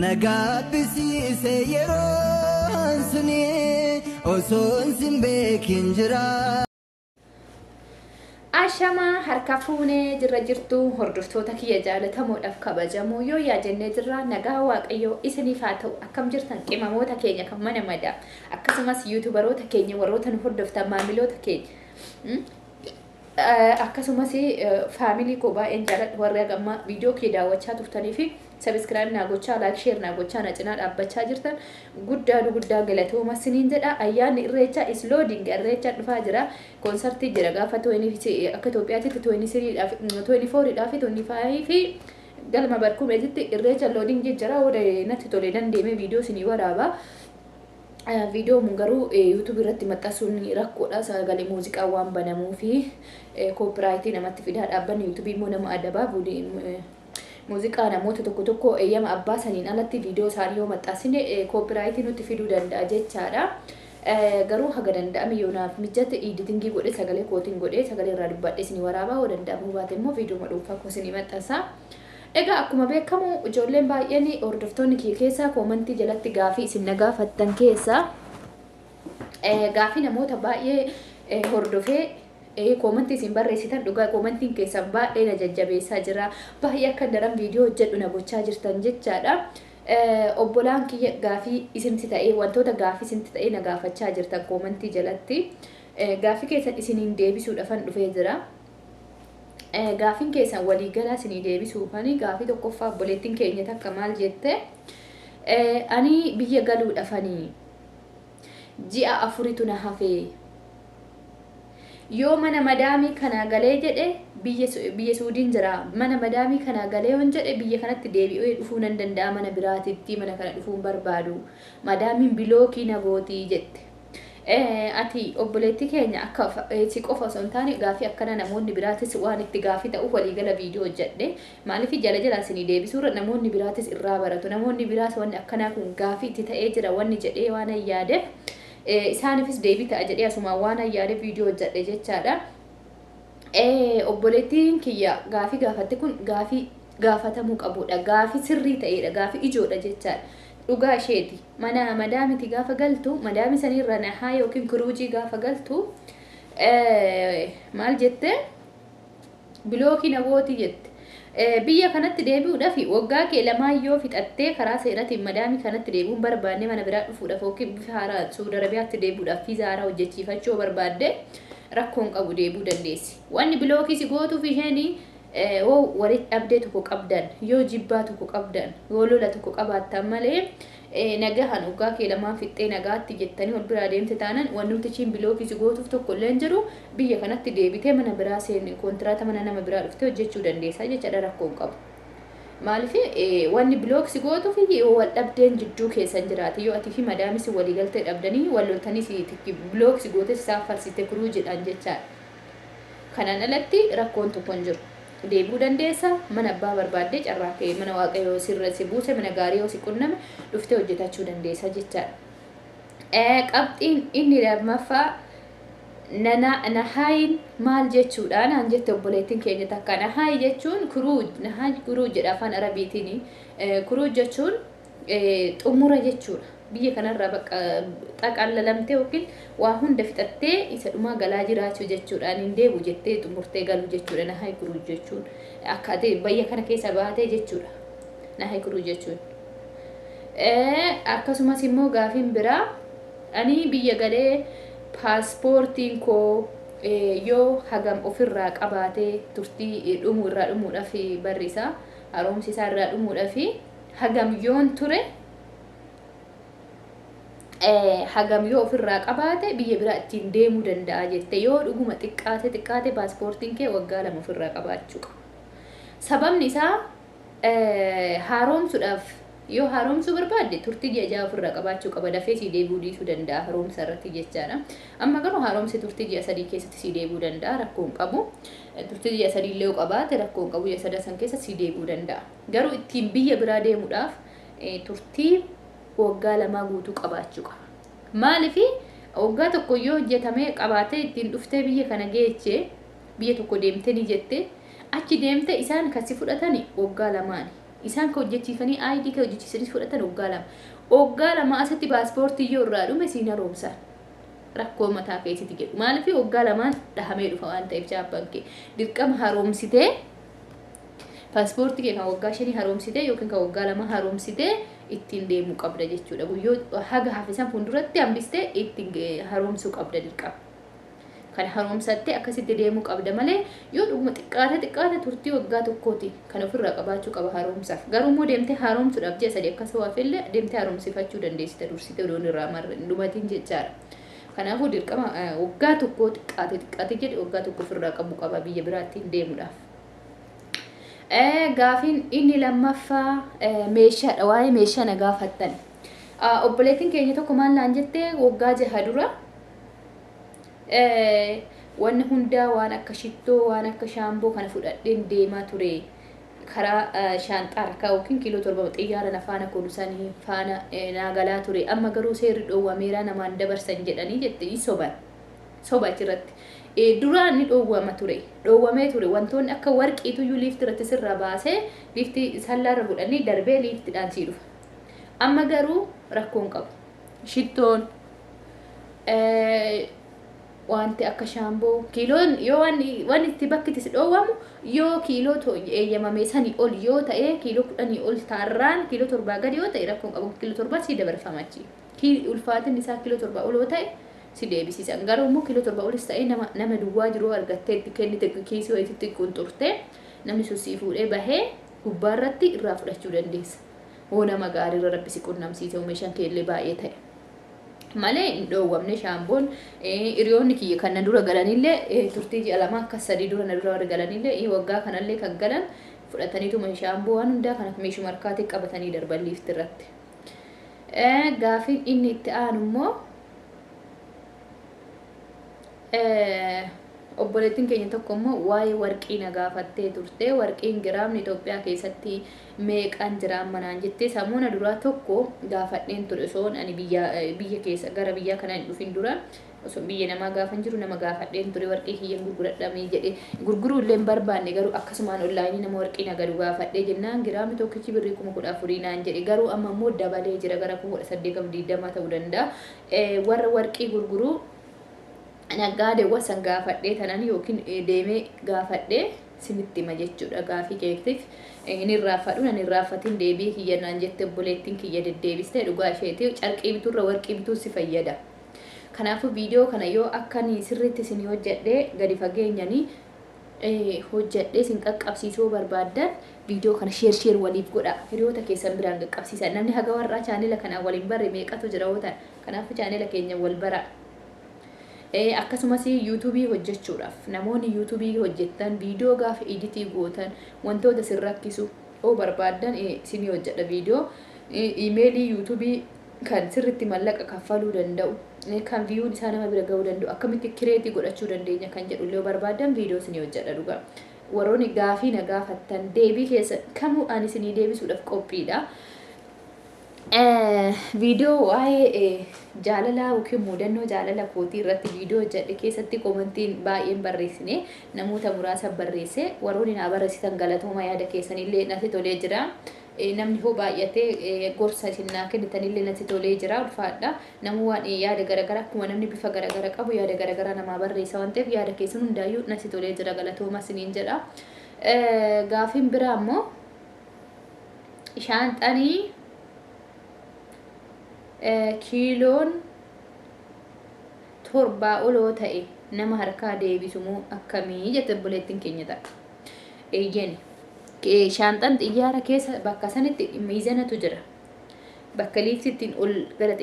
Nagabbisiise yeroon suni osoon simbeekin jira. Ashama harka fuunee jirra jirtu hordoftoota kiyya jaalatamoodhaaf kabajamoo yoo yaadannee jirra nagaa waaqayyoo isiniif haa ta'u akkam jirtan qimamoota keenya kan mana madaa akkasumas yuutubaroota keenya warroota nu hordoftan maamiloota keenya akkasumas faamilii koo baay'een jaalladhu warra gamma viidiyoo kee daawwachaa turtanii fi subscribe naa gochaa like share naa gochaa na cinaa dhaabbachaa jirtan guddaa galatooma siniin jedha. Ayyaanni irreecha is loading irreecha dhufaa jira. Konsertii jira gaafa 20 akka Itoophiyaatti 24 dhaaf 25 fi galma barkumeetitti irreecha loading jira. Wada natti tole dandeeme viidiyoo sinii waraaba. Viidiyoo mun garuu YouTube irratti maxxansuun rakkoodha. Sagalee muuziqaa waan banamuu fi copyright namatti fidaa dhaabbanni YouTube immoo nama adabaa muuziqaa namoota tokko eeyyama abbaa saniin alatti viidiyoo isaanii yoo maxxansine copyright nutti fiduu danda'a jechaadha. Garuu haga danda'ame yoonaaf mijjate editingii godhe sagalee kootiin godhe sagalee irraa dubbadhe isinii waraabaa yoo danda'amu baate immoo viidiyoo dhuunfaa koo isinii maxxansa. Egaa akkuma beekamu ijoolleen baay'een hordoftoonni kee keessaa koomentii jalatti gaafii isin na gaafattan keessaa gaafii namoota baay'ee hordofee koomentii isin barreessitan dhugaa koomentiin keessan baay'ee na jajjabeessaa jira. Baay'ee akka daran viidiyoo hojjedhu na gochaa jirtan jechaadha. Obbolaan kiyya gaafii isinitti ta'ee wantoota gaafii isinitti ta'ee na gaafachaa jirtan koomentii jalatti gaafii keessan isiniin deebisuudhaafan dhufee jira. Gaafiin keessan waliigalaa isinii deebisuufani gaafii tokkoffaa obboleettiin keenya takka maal jette ani biyya galuudhaafani ji'a 4tu na hafee yoo mana madaamii kana galee jedhe biyya Suudiin jira mana madaamii kana galee on jedhe biyya kanatti deebi'ee dhufuu nan danda'a mana biraatitti mana kana dhufuun barbaadu madaamiin bilookii na gootii jette. Ati obboleettii keenya akka si qofa osoo hin taane gaafii akkana namoonni biraatis waan itti gaafii ta'uuf waliigala viidiyoo hojjedhe maaliif jala isinii deebisuurra namoonni biraatis irraa baratu namoonni biraas wanni akkanaa kun gaafii itti ta'ee jira wanni jedhee waan yaadeef isaanifis deebii ta'a jedhee asuma waan yaadeef viidiyoo hojjedhe jechaadha. Obboleettiin kiyya gaafii gaafatte kun gaafii gaafatamuu qabudha gaafii sirrii ta'edha gaafii ijoodha jechaadha. Dhugaa isheeti mana madaamiti gaafa galtu madaami sanirra nahaa yookiin kuruujii gaafa galtu maal jette bilookii na gootii jette. Biyya kanatti deebi'uudhaaf waggaa kee lamaayyoo fixattee karaa seeratiin madaami kanatti deebi'uun barbaanne mana biraa dhufuudhaaf yookiin bifa haaraa Suudi Arabiyaatti deebi'uudhaaf fiizaa haaraa hojjechiifachuu barbaadde rakkoon qabu deebi'uu dandeessi. Wanni bilookii si gootuuf isheenii walitti dhabdee tokko qabdan yoo jibbaa tokko qabdan yoo lola tokko qabaattan malee nagahan waggaa kee lamaan fixxee nagaatti jettanii ol biraa deemte taanan wanni nuti chiin bilookii si gootuuf tokko illee hin jiru biyya kanatti deebitee mana biraa seenne kontiraata mana nama biraa dhuftee hojjechuu dandeessaa jechaadha rakkoon qabu. Maaliif wanni bilookii si gootuuf yoo wal dhabdeen jidduu keessan jiraate yoo ati fi madaamis waliigaltee dhabdanii wal loltanii bilookii si goote isaa farsite kuruu jedhan jechaadha. Kanaan alatti rakkoon tokko hin jiru. Deebi'uu dandeessa mana abbaa barbaadde carraa kee mana waaqayyoo sirra si buuse mana gaarii yoo si qunname dhuftee hojjetachuu dandeessa jechaadha. Qabxiin inni lammaffaa nahaayin maal jechuudha naan jette obboleettiin keenya takka nahaayi jechuun kuruuj jedha afaan arabiitiin kuruuj jechuun xumura jechuudha. Biyya kanarraa bakka xaqallalamtee yookiin waa hunda fixattee isa dhumaa galaa jiraachuu jechuudhaan hin deebu jettee xumurtee galu jechuudha nahaayi kuruuj jechuun akka biyya kana keessa baatee jechuudha nahaayi kuruuj jechuun. Akkasumas immoo gaafiin biraa ani biyya galee pasporrtiin koo yoo hagam ofirraa qabaatee turtii dhumuudhaaf barrisaa haaromsi isaa irraa dhumuudhaaf hagam yoon ture hagam yoo ofirraa qabaate biyya biraa ittiin deemuu danda'a jette yoo dhuguma xiqqaate paaspoortiin kee waggaa 2 ofirraa qabaachuu qaba. Sababni isaa haaromsuudhaaf yoo haaromsuu barbaadde turtii ji'a 6 ofirraa qabaachuu qaba dafee si deebi'uu dhiisuu danda'a haaromsa irratti jechaadha. Amma garuu haaromsi turtii ji'a 3 keessatti si deebi'uu danda'a rakkoon qabu. Turtii ji'a 3 illee qabaate rakkoon qabu ji'a 3 san keessa si deebi'uu danda'a. Garuu ittiin biyya biraa deemuudhaaf turtii waggaa 2 guutuu qabaachuu qaba. Maaliif waggaa tokko yoo hojjetamee qabaatee ittiin dhuftee biyya kana geechee biyya tokko deemtee ni jette achi deemtee isaan kasi fudhatani waggaa 2 isaan ka hojjechiifanii ID ka hojjechiisanis fudhatan waggaa lama asitti paaspoortii yoo irraa dhume siin haroomsa rakkoo mataa keessatti jedhu maaliif waggaa lamaan dhahamee dhufa waan ta'eef jaabbaan kee dirqama haroomsitee paaspoortii kee kan waggaa 5 haroomsitee yookiin kan waggaa 2 haroomsitee ittiin deemuu qabda jechuudha guyyoo haga hafisan fuulduratti hambistee ittiin haroomsuu qabda dirqama kan haroomsattee akkasitti deemuu qabda malee yoo dhuguma xiqqaate turtii waggaa tokkooti kan ofirraa qabaachuu qaba haroomsaaf garuu immoo deemtee haroomsuudhaaf ji'a 3 akkasuma waafillee deemtee haroomsifachuu dandeessita dursitee odoon irraa dhumatiin jechaadha kanaafuu dirqama waggaa tokko xiqqaate jedhe waggaa tokko ofirraa qabu qaba biyya biraattiin deemuudhaaf. Gaafiin inni lammaffaa meeshaadha waa'ee meeshaa na gaafattan. Obboleettiin keenya tokko maal naan jettee waggaa 6 dura wanni hundaa waan akka shittoo waan akka shaamboo kana fudhadheen deemaa ture karaa shaanxaa harkaa yookiin kiiloo 7 xiyyaara na faana kulusanii faana naagalaa ture amma garuu seerri dhoowwameera namaan dabarsan jedhanii jette soba achirratti. Duraan ni dhoowwamee ture wantoonni akka warqiitu iyyuu liifti irratti sirraa baasee liifti sallaarra godhanii darbee liiftiidhaan sii dhufa. Amma garuu rakkoon qabu. Shittoon wanti akka shaamboo kiiloon yoo waan itti bakki itti dhoowwamu yoo kiiloo eeyyamamee sanii ol yoo ta'e kiiloo 10 ol taarraan kiiloo 7 gadi yoo ta'e rakkoon qabu kiiloo 7 sii dabarfamachi. Ulfaatin isaa kiiloo 7 ol yoo ta'e si deebisiisan garuu immoo kiiloo 7 olis ta'e nama duwwaa jiru argattee itti kennite kiisii wayiitti qunxurtee namni sun sii fuudhee bahee gubbaarratti irraa fudhachuu dandeessa. Hoo nama gaariirra rabbi si qunnamsiise meeshaan keellee baay'ee ta'e. Malee hin dhoowwamne shaamboon hiriyoonni kiyya kan na dura galanillee turtii ji'a 2 akka 3 dura na dura galanillee waggaa kanallee kan galan fudhataniituma shaamboo waan hundaa kana meeshuma harkaatii qabatanii darban liifti irratti. Gaafiin inni itti aanu immoo obboleettiin keenya tokko immoo waa'ee warqii na gaafattee turte warqiin giraamni Itoophiyaa keessatti meeqaan jiraan manaan jettee samuuna duraa tokko gaafadheen ture osoon ani biyya keessa gara biyyaa kanaa hin dhufin dura osoo biyya namaa gaafan jiru nama gaafadheen ture warqii kiyyan gurguradhamee jedhe gurguruu illee hin barbaanne garuu akkasumaan onlaayinii nama warqii na gadu gaafadhee jennaan giraamni tokkichi birrii 14,000 naan jedhe garuu amma immoo dabalee jira gara 1820 ta'uu danda'a warra warqii gurguruu naggaade wasan gaafadhee tanan yookiin deemee gaafadhee sinitti hima jechuudha gaafii keetiif inni irraafadhu nan irraafatiin deebii kiyya naan jette obboleettiin kiyya deddeebistee dhugaa isheetii carqii biturra warqii bituu si fayyada. Kanaafuu viidiyoo kana yoo akkanii sirriitti isin hojjedhee gadi fageenyanii hojjedhee isin qaqqabsiisuu barbaaddan viidiyoo kana sheer waliif godha hiriyoota keessan biraan qaqqabsiisa namni haga warraa chaanela kanaa waliin barre meeqatu jira hootan kanaafuu chaanela keenya wal bara. Akkasumas YouTube hojjechuudhaaf namoonni YouTube hojjettan viidiyoo gaafa editii gootan wantoota sin rakkisu oo barbaaddan isin hojjedha viidiyoo emailii YouTube kan sirriitti mallaqa kaffaluu danda'u kan viyuun isaa nama bira ga'uu danda'u akkamitti kireetii godhachuu dandeenya kan jedhu illee barbaaddan viidiyoo isin hojjedha dhugaa warroonni gaafii na gaafattan deebii keessa kamuu ani isin deebisuudhaaf qophiidha. Viidiyoo waa'ee jaalalaa yookiin mudannoo jaalala kootii irratti viidiyoo hojjedhe keessatti komentiin baay'een barreessine namoota muraasa barreesse warroonni na barreessitan galatooma yaada keessanillee natti tolee jira. Namni hoo baay'atee gorsa isin naa kennitanillee natti tolee jira ulfaadha. Namni waan yaada garaagaraa akkuma namni bifa garaagaraa qabu yaada garaagaraa namaa barreessa waan ta'eef yaada keessan hundaayyuu natti tolee jira galatooma isiniin jedha. Gaafiin biraa immoo shaanxanii kiiloon 7 oloo ta'e nama harkaa deebisumoo akkamii jette obboleettiin keenya ta'a. Shaanxaan xiyyaara keessa bakka sanitti miizanatu jira. Bakka liiftiin ol gara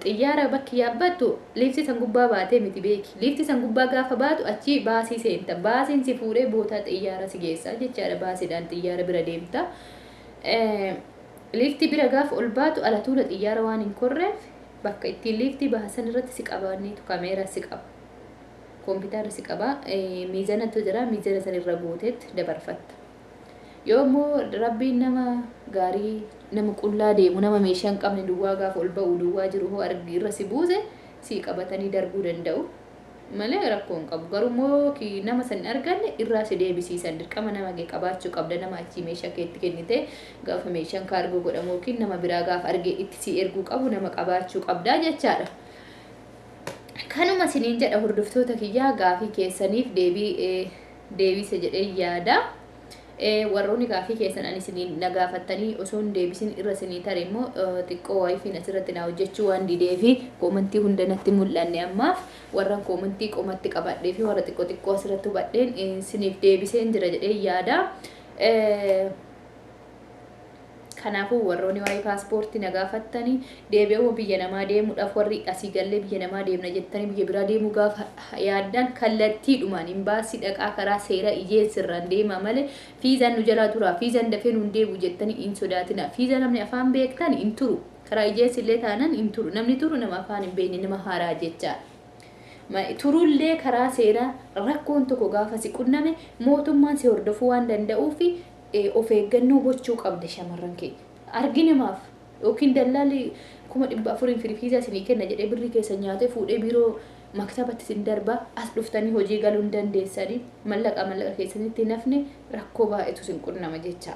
xiyyaara bakki yaabbattu liifti san gubbaa baatee miti beeki. Liifti san gubbaa gaafa baatu achi baasii seenta. Baasiin si fuudhee bootaa xiyyaara si geessa jechaadha. Baasiidhaan xiyyaara bira deemta. Liifti bira gaafa ol baatu alatuudha xiyyaara waan hin korreef bakka ittiin liifti baasan irratti si qabanniitu kaameeraa si qaba. Kompiitara si qaba. Miizanatu jira. Miizana san irra gooteetti dabarfatta. Yoommoo rabbiin nama gaarii nama qullaa deemu nama meeshaa hin qabne duwwaa gaafa ol ba'u duwwaa jiru hoo argi irra si buuse si qabatanii darbuu danda'u. malee rakkoon qabu garuu ki nama san arganne irraa si deebisiisan dirqama nama gee qabaachuu qabda nama achi meeshaa keetti kennite gaafa meeshaan kaargoo godhamu yookiin nama biraa gaafa argee itti si erguu qabu nama qabaachuu qabdaa jechaadha. Kanuma siniin jedha hordoftoota kiyyaa gaafii keessaniif deebise jedhee yaada. Warroonni gaafii keessan ani siniin nagaafattanii osoo hin deebisin irra sinii tare immoo xiqqoo wifiin asirratti na hojjechuu waan didee fi koomentii hunda natti mul'anne ammaaf warra koomentii qomatti qabadhee fi warra xiqqoo asirratti hubadheen siniif deebiseen jira jedhee yaada. Kanaafuu warroonni waa'ee paaspoortii nagaafattanii deebi'uu biyya namaa deemuudhaaf warri asii gallee biyya namaa deemna jettanii biyya biraa deemuu gaafa yaaddan kallattiidhumaan imbaasii dhaqaa karaa seera ijeessirraan deema malee fiizaan nu jalaa tura fiizaan dafee nu deebi'u jettanii hin sodaatina. Fiizaa namni afaan beektan hin turu karaa ijeessillee taanan hin turu namni turu nama afaan hin beekne nama haaraa jechaa. Turullee karaa seeraa rakkoon tokko gaafa si qunname mootummaan si hordofuu waan danda'uufi of eeggannoo gochuu qabda shamarran keenya arginamaaf yookiin dallaalli 400 fiizaa isinii kenna jedhee birrii keessa nyaatee fuudhee biiroo maktabatti isin darba as dhuftanii hojii galuu hin dandeessanii mallaqa keessanitti nafne rakkoo baay'eetu isin qunnama jecha.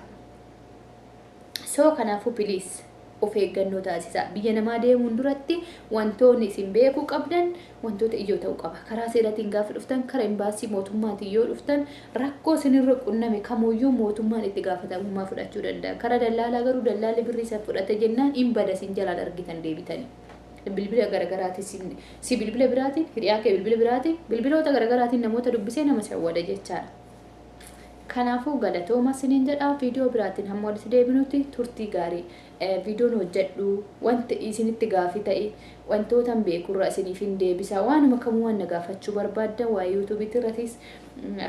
Kanaafuu piliis of eeggannoo taasisaa biyya namaa deemuun duratti wantoonni isin beekuu qabdan wantoota ijoo ta'uu qaba. Karaa seeraatiin gaafa dhuftan karaa imbaasii mootummaatiin yoo dhuftan rakkoo isinirra qunname kamuyyuu mootummaan itti gaafatamummaa fudhachuu danda'a. Karaa dallaalaa garuu dallaalli birrii isa fudhate jennaan hin bada isin jalaan argitan deebitanii. Bilbila garaagaraatiin si bilbila biraatiin hiriyaa kee bilbila biraatiin bilbiloota garaagaraatiin namoota dubbisee nama shawwada jechaadha. Kanaafuu galatooma siniin jedhaa viidiyoo biraatiin hamma walitti deebinutti turtii gaarii. Viidiyoon hojjedhu wanti isinitti gaafii ta'e wantoota beekurraa isiniif hin deebisa waanuma kamuu waan nagaafachuu barbaaddan waa yuutuubiitti irrattis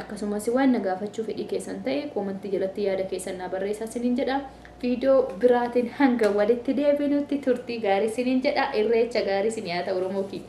akkasumas waan nagaafachuu fedhii keessan ta'e koomentii jalatti yaada keessan naa barreessaa siniin jedha. Viidiyoo biraatiin hanga walitti deebinutti turtii gaarii siniin jedha. Irreecha gaarii siniyaata Oromooki.